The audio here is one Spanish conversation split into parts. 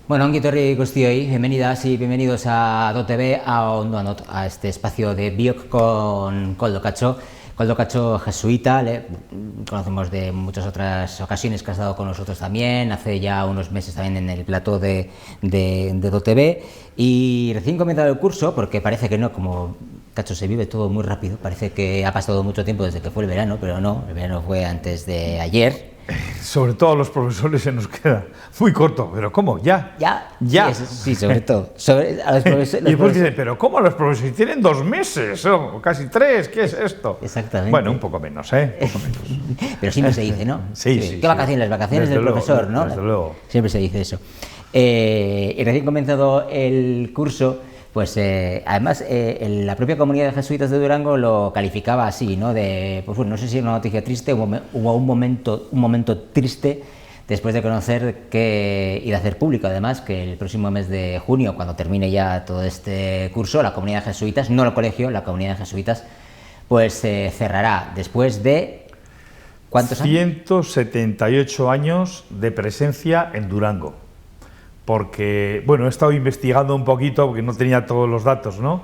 Bueno, ongi etorri guztioi, bienvenidas y bienvenidos a DoTV, a Ondo Anot, a este espacio de Biok con Koldo Cacho. Koldo Cacho, jesuita, le conocemos de muchas otras ocasiones que ha estado con nosotros también, hace ya unos meses también en el plató de DoTV, y recién comenzado el curso, porque parece que no, como Cacho se vive todo muy rápido, parece que ha pasado mucho tiempo desde que fue el verano, pero no, el verano fue antes de ayer. Sobre todo a los profesores se nos queda muy corto, pero ¿cómo? ¿Ya? ¿Ya? Sí, sobre todo. A los profesores, y después dicen, ¿pero cómo los profesores? Tienen 2 meses, o casi 3, ¿qué es esto? Exactamente. Bueno, un poco menos, ¿eh? Un poco menos. Pero siempre se dice, ¿no? Sí. ¿Qué vacaciones? Las vacaciones Desde del luego, profesor, ¿no? Desde luego. Siempre se dice eso. Y recién comenzado el curso, pues además la propia comunidad de jesuitas de Durango lo calificaba así, ¿no? Pues bueno, no sé si era una noticia triste o un momento triste después de conocer y de hacer público además que el próximo mes de junio, cuando termine ya todo este curso, la comunidad de jesuitas, no el colegio, la comunidad de jesuitas, pues cerrará después de... ¿cuántos años? 178 años de presencia en Durango. Porque, bueno, he estado investigando un poquito, porque no tenía todos los datos, ¿no?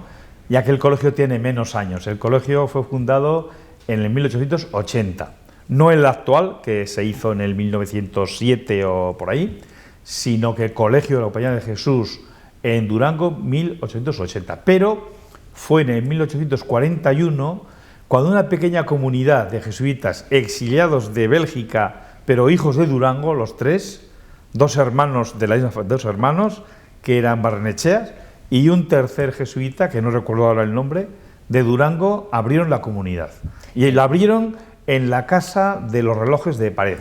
Ya que el colegio tiene menos años. El colegio fue fundado en el 1880. No el actual, que se hizo en el 1907 o por ahí, sino que el Colegio de la Compañía de Jesús en Durango, 1880. Pero fue en el 1841 cuando una pequeña comunidad de jesuitas exiliados de Bélgica, pero hijos de Durango, los tres, dos hermanos de la isla, dos hermanos, que eran Barrenecheas, y un tercer jesuita, que no recuerdo ahora el nombre, de Durango, abrieron la comunidad. Y la abrieron en la Casa de los Relojes de Pared.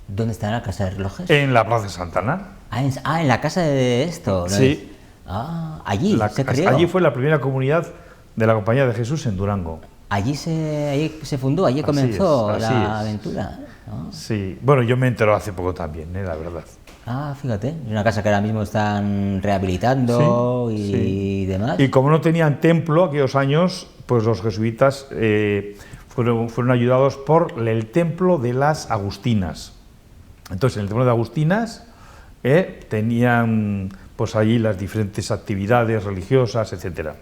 ¿Dónde está la Casa de Relojes? En la Plaza de Santana. En la casa de esto, ¿no? Sí. Allí se creó. Allí fue la primera comunidad de la Compañía de Jesús en Durango. Allí se fundó, allí comenzó la aventura, ¿no? Sí, bueno, yo me entero hace poco también, la verdad. Fíjate, es una casa que ahora mismo están rehabilitando y demás. Y como no tenían templo aquellos años, pues los jesuitas fueron ayudados por el templo de las Agustinas. Entonces, en el templo de Agustinas tenían pues allí las diferentes actividades religiosas, etcétera.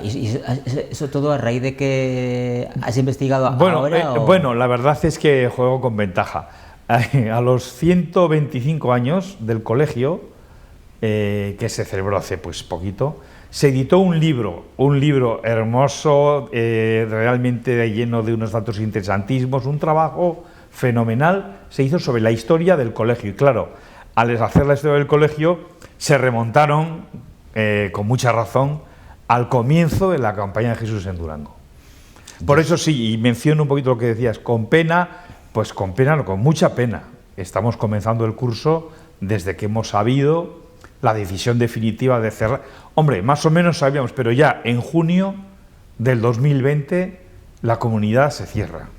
¿Y eso todo a raíz de que has investigado ahora? Bueno, la verdad es que juego con ventaja. A los 125 años del colegio, que se celebró hace pues poquito, se editó un libro hermoso, realmente lleno de unos datos interesantísimos, un trabajo fenomenal se hizo sobre la historia del colegio. Y claro, al hacer la historia del colegio, se remontaron, con mucha razón, al comienzo de la Compañía de Jesús en Durango. Por eso sí, y menciono un poquito lo que decías, con pena, pues con pena, no, con mucha pena. Estamos comenzando el curso desde que hemos sabido la decisión definitiva de cerrar. Hombre, más o menos sabíamos, pero ya en junio del 2020 la comunidad se cierra.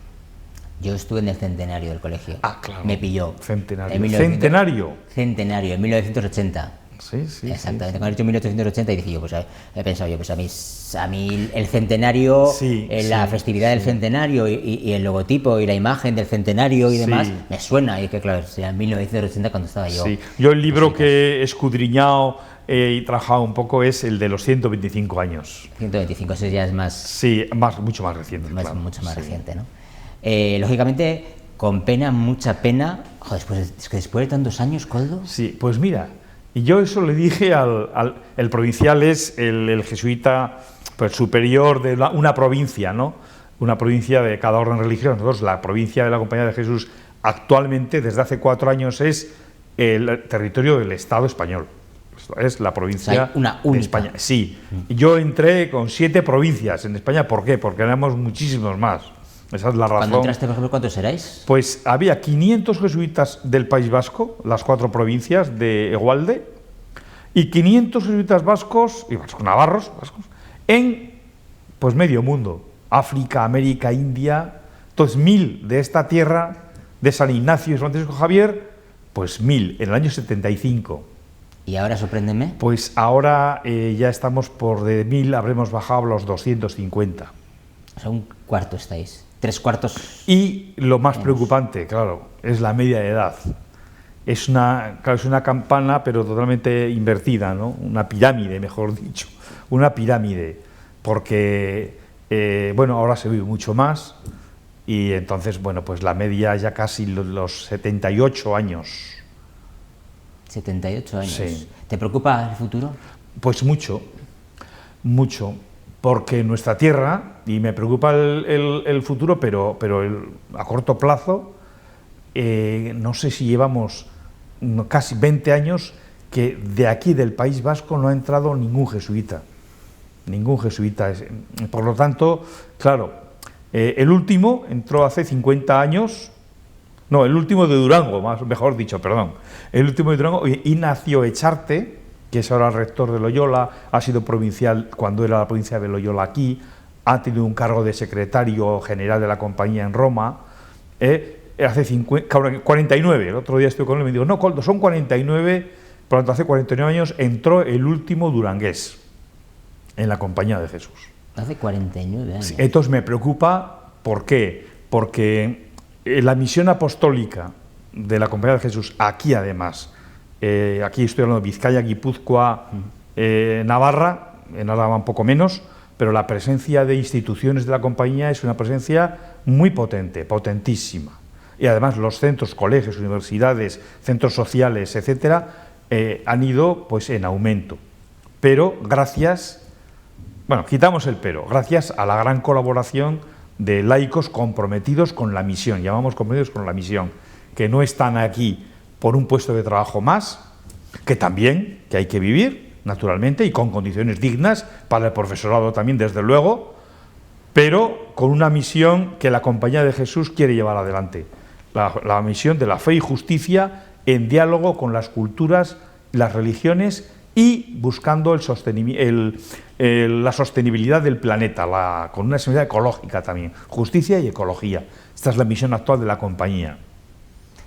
Yo estuve en el centenario del colegio. Claro. Me pilló. Centenario. Centenario, en 1980. Sí. Exactamente, cuando he dicho 1880 y dije yo, pues he pensado yo, pues a mí el centenario, la festividad del centenario y el logotipo y la imagen del centenario y demás, me suena, y que claro, sea en 1980 cuando estaba yo. Sí, yo el libro que he escudriñado y trabajado un poco es el de los 125 años. 125, ese ya es más... Sí, mucho más reciente. Claro. Mucho más reciente, ¿no? Lógicamente, con pena, mucha pena, es que después de tantos años, Koldo... Sí, pues mira... Y yo eso le dije el provincial es el jesuita pues, superior de una provincia, ¿no? Una provincia de cada orden religioso. Nosotros, la provincia de la Compañía de Jesús, actualmente, desde hace 4 años, es el territorio del Estado español. Es la provincia de España. Sí, yo entré con 7 provincias en España. ¿Por qué? Porque éramos muchísimos más. Esa es la razón. Cuando entraste, por ejemplo, ¿cuántos erais? Pues había 500 jesuitas del País Vasco, las 4 provincias de Egualde, y 500 jesuitas vascos, y navarros, en pues medio mundo, África, América, India. Entonces 1000 de esta tierra, de San Ignacio y San Francisco Javier, pues 1000 en el año 75. ¿Y ahora, sorpréndeme? Pues ahora ya estamos por de 1000, habremos bajado a los 250. O sea, un cuarto estáis. 3 cuartos. Y lo más preocupante, claro, es la media de edad. claro, es una campana, pero totalmente invertida, ¿no? Una pirámide, mejor dicho, una pirámide, porque, bueno, ahora se vive mucho más, y entonces, bueno, pues la media ya casi los 78 años. 78 años. Sí. ¿Te preocupa el futuro? Pues mucho, mucho, porque nuestra tierra, y me preocupa el futuro, pero a corto plazo, no sé si llevamos casi 20 años que de aquí del País Vasco no ha entrado ningún jesuita. Ningún jesuita. Por lo tanto, claro, el último entró hace 50 años, no, el último de Durango, mejor dicho, perdón. El último de Durango, Ignacio Echarte, que es ahora rector de Loyola, ha sido provincial cuando era la provincia de Loyola aquí, ha tenido un cargo de secretario general de la compañía en Roma, hace 49, el otro día estuve con él y me dijo, no, Coldo, son 49, por lo tanto hace 49 años entró el último durangués en la Compañía de Jesús. Hace 49 años. Sí, entonces me preocupa, ¿por qué? Porque la misión apostólica de la Compañía de Jesús, aquí además, aquí estoy hablando de Vizcaya, Guipúzcoa, Navarra, en Álava un poco menos, pero la presencia de instituciones de la compañía es una presencia muy potente, potentísima. Y además los centros, colegios, universidades, centros sociales, etcétera, han ido pues en aumento. Pero gracias, bueno, quitamos el pero, gracias a la gran colaboración de laicos comprometidos con la misión, llamamos comprometidos con la misión, que no están aquí por un puesto de trabajo más, que también, que hay que vivir, naturalmente, y con condiciones dignas para el profesorado también, desde luego, pero con una misión que la Compañía de Jesús quiere llevar adelante. La misión de la fe y justicia en diálogo con las culturas, las religiones y buscando la sostenibilidad del planeta, con una sensibilidad ecológica también, justicia y ecología. Esta es la misión actual de la compañía.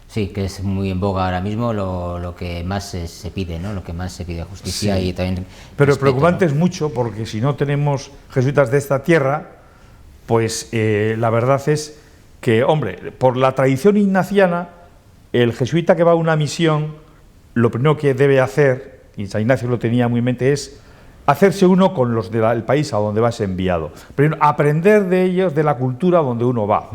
Sí, que es muy en boga ahora mismo lo que más se pide, ¿no? Lo que más se pide, justicia, sí. Y también pero respeto, preocupante, ¿no? Es mucho, porque si no tenemos jesuitas de esta tierra, pues la verdad es que, hombre, por la tradición ignaciana, el jesuita que va a una misión, lo primero que debe hacer, y San Ignacio lo tenía muy en mente, es hacerse uno con los del país a donde vas enviado. Primero, aprender de ellos, de la cultura donde uno va.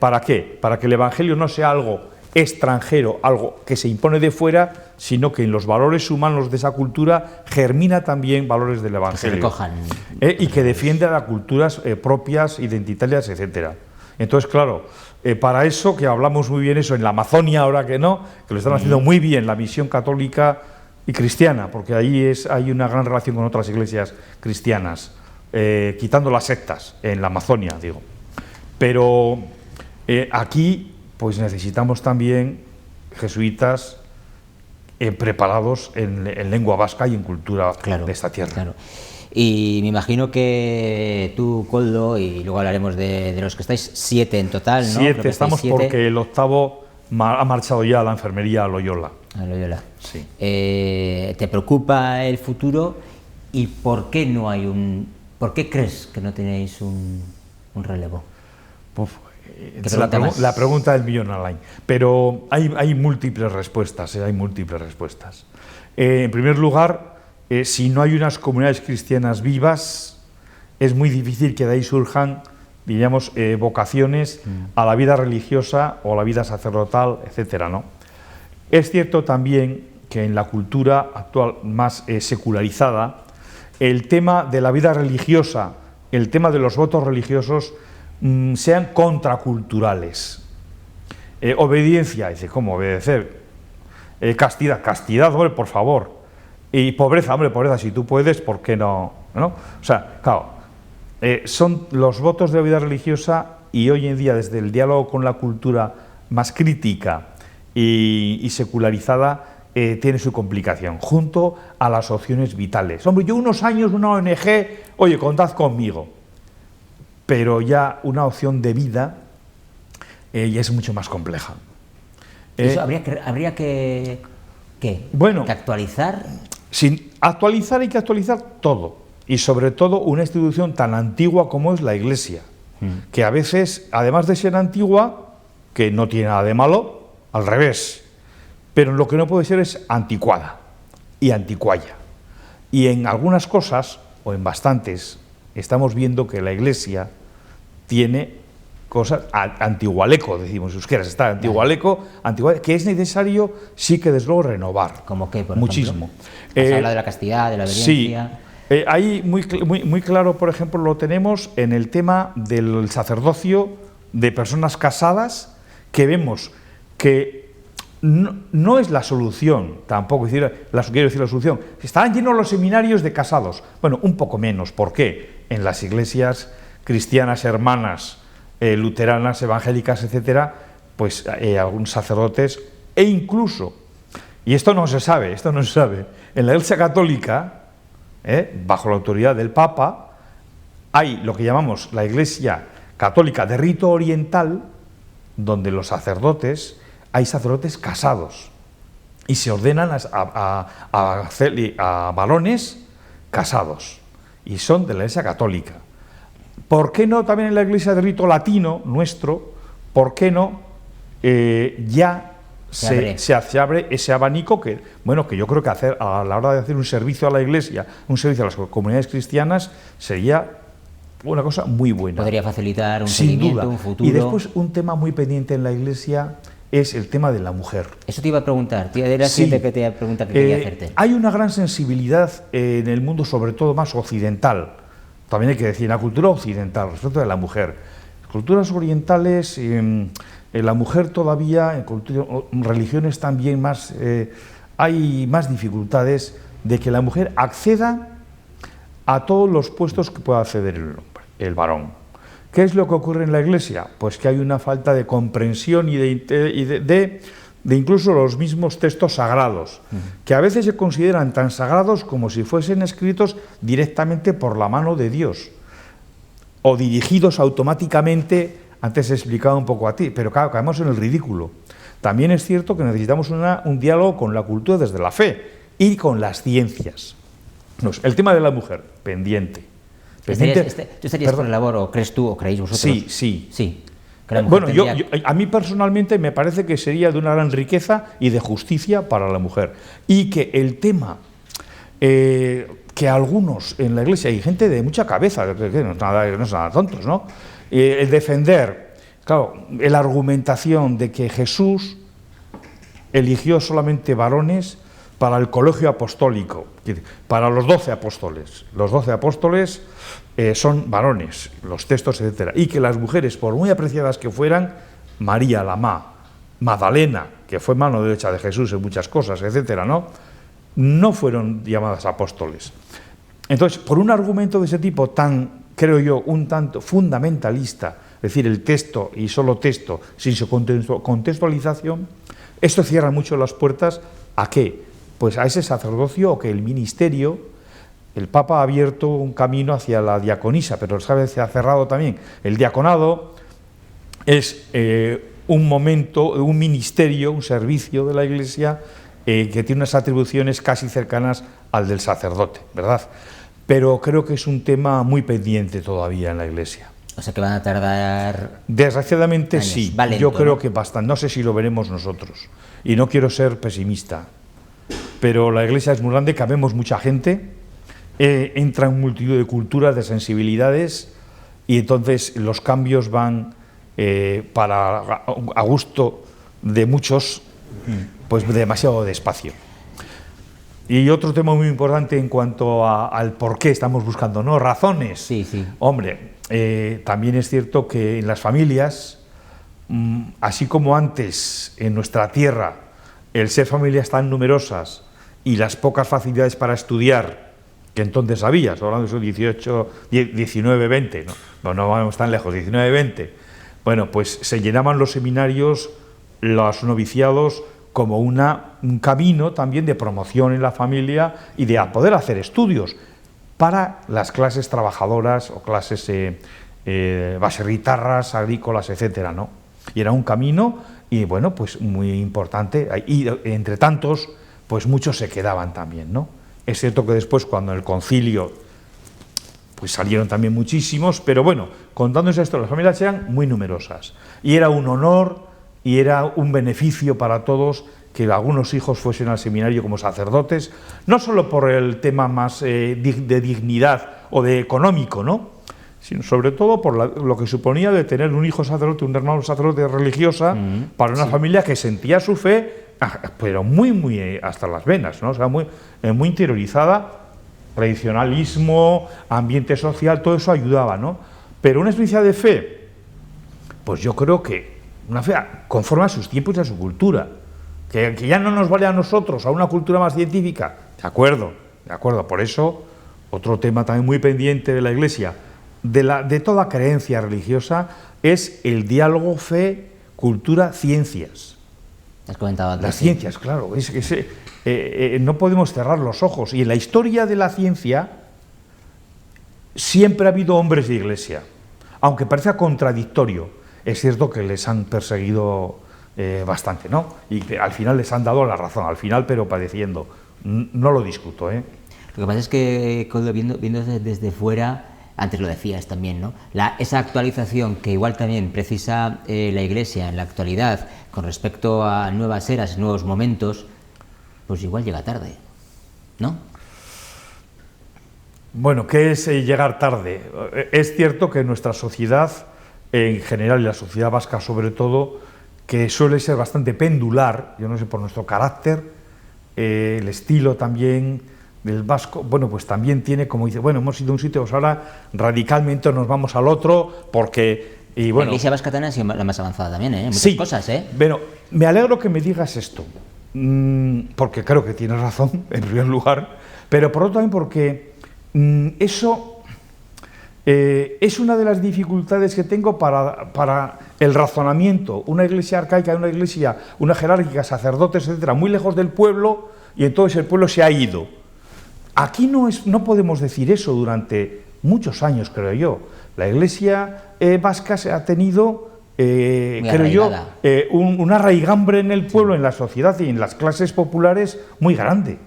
¿Para qué? Para que el Evangelio no sea algo extranjero, algo que se impone de fuera, sino que en los valores humanos de esa cultura germina también valores del Evangelio. Que se recojan. Y que defienda las culturas propias, identitarias, etcétera. Entonces, claro, para eso, que hablamos muy bien eso en la Amazonia, ahora que no, que lo están haciendo muy bien la misión católica y cristiana, porque ahí hay una gran relación con otras iglesias cristianas, quitando las sectas en la Amazonia, digo. Pero aquí pues necesitamos también jesuitas preparados en lengua vasca y en cultura, claro, de esta tierra. Claro. Y me imagino que tú, Coldo, y luego hablaremos de los que estáis, 7 en total, ¿no? 7, estamos 7. Porque el octavo ha marchado ya a la enfermería a Loyola. A Loyola. Sí. ¿Te preocupa el futuro? ¿Y por qué no hay por qué crees que no tenéis un relevo? La pregunta del millón al año. Pero hay múltiples respuestas, hay múltiples respuestas. En primer lugar, si no hay unas comunidades cristianas vivas, es muy difícil que de ahí surjan, diríamos, vocaciones a la vida religiosa o a la vida sacerdotal, etcétera, ¿no? Es cierto también que en la cultura actual más secularizada, el tema de la vida religiosa, el tema de los votos religiosos, sean contraculturales. Obediencia, dice, ¿cómo obedecer? Castidad, hombre, por favor. Y pobreza, hombre, pobreza, si tú puedes, ¿por qué no? ¿No? O sea, claro, son los votos de la vida religiosa, y hoy en día, desde el diálogo con la cultura más crítica y secularizada, tiene su complicación, junto a las opciones vitales. Hombre, yo unos años, una ONG, oye, contad conmigo. Pero ya una opción de vida ya es mucho más compleja. Eso habría que actualizar. Sin actualizar, hay que actualizar todo, y sobre todo una institución tan antigua como es la Iglesia, que a veces, además de ser antigua, que no tiene nada de malo, al revés, pero lo que no puede ser es anticuada y anticuaya. Y en algunas cosas, o en bastantes, estamos viendo que la Iglesia tiene cosas antigualeco, decimos euskeras, está antigualeco, que es necesario, sí que desde luego renovar. ¿Cómo qué, por muchísimo. ejemplo? Habla de la castidad, de la obediencia. Sí, ahí muy claro, por ejemplo, lo tenemos en el tema del sacerdocio de personas casadas, que vemos que no es la solución, tampoco quiero decir la solución. Están llenos los seminarios de casados. Bueno, un poco menos. ¿Por qué? En las iglesias cristianas hermanas, luteranas, evangélicas, etcétera, pues algunos sacerdotes, e incluso, y esto no se sabe, en la Iglesia Católica, bajo la autoridad del Papa, hay lo que llamamos la Iglesia Católica de rito oriental, donde los sacerdotes, hay sacerdotes casados, y se ordenan a varones casados, y son de la Iglesia Católica. ¿Por qué no también en la Iglesia de rito latino, nuestro, por qué no ya se abre ese abanico que yo creo que a la hora de hacer un servicio a la Iglesia, un servicio a las comunidades cristianas, sería una cosa muy buena. Podría facilitar un seguimiento, un futuro. Y después un tema muy pendiente en la Iglesia es el tema de la mujer. Eso te iba a preguntar, era la siguiente pregunta que quería hacerte. Hay una gran sensibilidad en el mundo, sobre todo más occidental, también hay que decir, en la cultura occidental, respecto de la mujer. Culturas orientales, la mujer todavía, en religiones también más, hay más dificultades de que la mujer acceda a todos los puestos que pueda acceder el varón. ¿Qué es lo que ocurre en la Iglesia? Pues que hay una falta de comprensión y de incluso los mismos textos sagrados, que a veces se consideran tan sagrados como si fuesen escritos directamente por la mano de Dios, o dirigidos automáticamente. Antes he explicado un poco a ti, pero claro, caemos en el ridículo. También es cierto que necesitamos un diálogo con la cultura desde la fe y con las ciencias. El tema de la mujer, pendiente. ¿Tú estarías por la labor, o crees tú, o creéis vosotros? Sí. Bueno, a mí personalmente me parece que sería de una gran riqueza y de justicia para la mujer. Y que el tema que algunos en la Iglesia, hay gente de mucha cabeza, que no son nada tontos, ¿no? El defender, claro, la argumentación de que Jesús eligió solamente varones para el colegio apostólico, para los 12 apóstoles. Los 12 apóstoles son varones, los textos, etcétera, y que las mujeres, por muy apreciadas que fueran, María la Magdalena, que fue mano derecha de Jesús en muchas cosas, etcétera, no fueron llamadas apóstoles. Entonces, por un argumento de ese tipo tan, creo yo, un tanto fundamentalista, es decir, el texto y solo texto, sin su contextualización, esto cierra mucho las puertas ¿a qué? Pues a ese sacerdocio, o que el ministerio, el Papa ha abierto un camino hacia la diaconisa, pero ¿sabes? Se ha cerrado también. El diaconado es un momento, un ministerio, un servicio de la Iglesia que tiene unas atribuciones casi cercanas al del sacerdote, ¿verdad? Pero creo que es un tema muy pendiente todavía en la Iglesia. O sea que van a tardar... Desgraciadamente años. Sí, lento, yo creo que bastante. No sé si lo veremos nosotros. Y no quiero ser pesimista. Pero la Iglesia es muy grande, cabemos mucha gente, entra en multitud de culturas, de sensibilidades, y entonces los cambios van a gusto de muchos, pues demasiado despacio. Y otro tema muy importante en cuanto al por qué estamos buscando, ¿no? Razones. Sí. Hombre, también es cierto que en las familias, así como antes en nuestra tierra, el ser familias tan numerosas y las pocas facilidades para estudiar, que entonces había, hablando de esos 18, 19, 20, no vamos tan lejos, 19, 20, bueno, pues se llenaban los seminarios, los noviciados, como un camino también de promoción en la familia y de poder hacer estudios para las clases trabajadoras o clases baserritarras, agrícolas, etcétera, ¿no? Y era un camino, y bueno, pues muy importante, y entre tantos, pues muchos se quedaban también, ¿no? Es cierto que después, cuando el concilio, pues salieron también muchísimos, pero bueno, contándose esto, las familias eran muy numerosas, y era un honor y era un beneficio para todos que algunos hijos fuesen al seminario como sacerdotes, no solo por el tema más de dignidad o de económico, ¿no?, sino sobre todo por lo que suponía de tener un hijo sacerdote, un hermano sacerdote religiosa, para una familia que sentía su fe, pero muy hasta las venas, ¿no? O sea, muy interiorizada, tradicionalismo, ambiente social, todo eso ayudaba, ¿no? Pero una experiencia de fe, pues yo creo que una fe conforme a sus tiempos y a su cultura, que ya no nos vale a nosotros, a una cultura más científica, de acuerdo, por eso, otro tema también muy pendiente de la Iglesia, de toda creencia religiosa, es el diálogo fe, cultura, ciencias. Has comentado antes. Las ciencias, claro, no podemos cerrar los ojos, y en la historia de la ciencia siempre ha habido hombres de Iglesia, aunque parezca contradictorio. Es cierto que les han perseguido bastante, ¿no? Y que al final les han dado la razón, al final, pero padeciendo. No lo discuto, ¿eh? Lo que pasa es que, viendo desde fuera, antes lo decías también, ¿no?, esa actualización que igual también precisa la Iglesia en la actualidad con respecto a nuevas eras, nuevos momentos, pues igual llega tarde, ¿no? Bueno, ¿qué es llegar tarde? Es cierto que nuestra sociedad, en general, y la sociedad vasca sobre todo, que suele ser bastante pendular, yo no sé, por nuestro carácter, el estilo también del vasco, bueno, pues también tiene, como dice, bueno, hemos ido a un sitio, pues ahora radicalmente nos vamos al otro, porque... Y bueno, la Iglesia vasca también ha sido la más avanzada también, ¿eh? Muchas cosas, ¿eh? Bueno, me alegro que me digas esto, porque creo que tienes razón, en primer lugar, pero por otro también porque eso es una de las dificultades que tengo para el razonamiento. Una iglesia arcaica, una jerárquica, sacerdotes, etcétera, muy lejos del pueblo, y entonces el pueblo se ha ido. Aquí no podemos decir eso durante muchos años, creo yo. La Iglesia vasca se ha tenido, creo yo, una raigambre en el pueblo, en la sociedad y en las clases populares muy grande,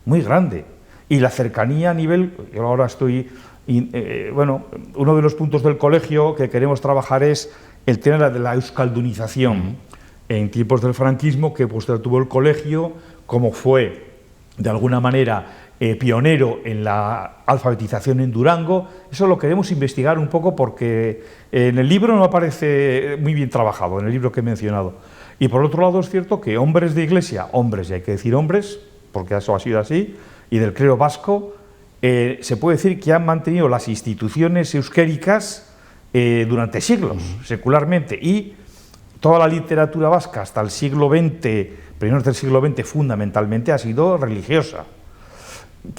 muy grande. Y la cercanía a nivel, yo ahora estoy, bueno, uno de los puntos del colegio que queremos trabajar es el tema de la euskaldunización. En tiempos del franquismo, que pues tuvo el colegio, como fue, de alguna manera, pionero en la alfabetización en Durango. Eso lo queremos investigar un poco porque en el libro no aparece muy bien trabajado, en el libro que he mencionado. Y por otro lado es cierto que hombres de Iglesia, hombres, y hay que decir hombres, porque eso ha sido así, y del clero vasco, se puede decir que han mantenido las instituciones euskéricas durante siglos, secularmente, y toda la literatura vasca hasta el siglo XX, primeros del siglo XX, fundamentalmente ha sido religiosa.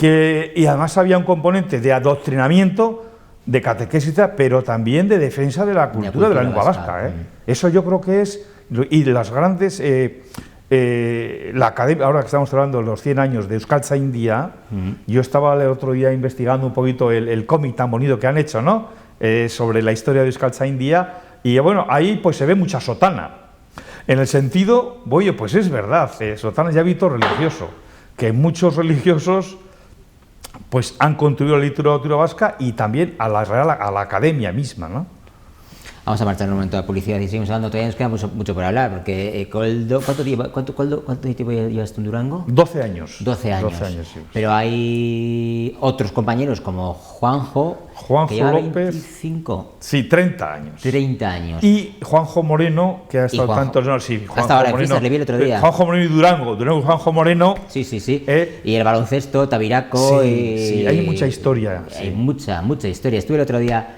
Y además había un componente de adoctrinamiento, de catequesis, pero también de defensa de la cultura de la lengua vasca. Eso yo creo que es, y de las grandes, la academia, ahora que estamos hablando de los 100 años de Euskaltzaindia, yo estaba el otro día investigando un poquito el cómic tan bonito que han hecho, ¿no?, sobre la historia de Euskaltzaindia, y bueno, ahí pues se ve mucha sotana, en el sentido, oye, pues es verdad, sotana y hábito religioso, que muchos religiosos pues han contribuido a la literatura vasca y también a la academia misma, ¿no? Vamos a marchar un momento de publicidad y seguimos hablando. Todavía nos queda mucho por hablar, porque Koldo, ¿cuánto tiempo llevas tú en Durango? 12 años. 12 años. 12 años, sí. Pero hay otros compañeros como Juanjo que lleva López, 25. Sí, 30 años. 30 años. Y Juanjo Moreno, que ha estado tantos años. Sí, hasta ahora en fiestas, le vi el otro día. Juanjo Moreno y Durango, Juanjo Moreno. Sí. Y el baloncesto, Tabiraco. Sí, hay mucha historia. Hay mucha historia. Estuve el otro día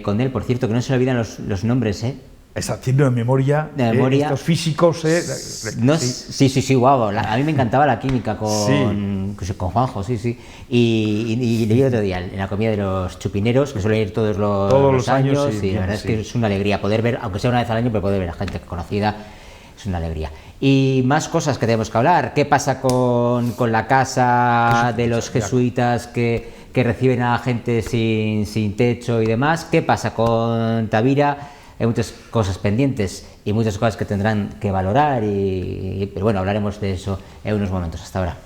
con él, por cierto, que no se le olvidan los nombres, Está haciendo de memoria. Estos físicos, Sí, guau. A mí me encantaba la química con Juanjo, sí. Y le vi el otro día en la comida de los chupineros, que suele ir todos los años. Y la verdad es que es una alegría poder ver, aunque sea una vez al año, pero poder ver a gente conocida, es una alegría. Y más cosas que tenemos que hablar. ¿Qué pasa con la casa de los jesuitas que reciben a gente sin techo y demás? ¿Qué pasa con Tavira? Hay muchas cosas pendientes y muchas cosas que tendrán que valorar, pero bueno, hablaremos de eso en unos momentos. Hasta ahora.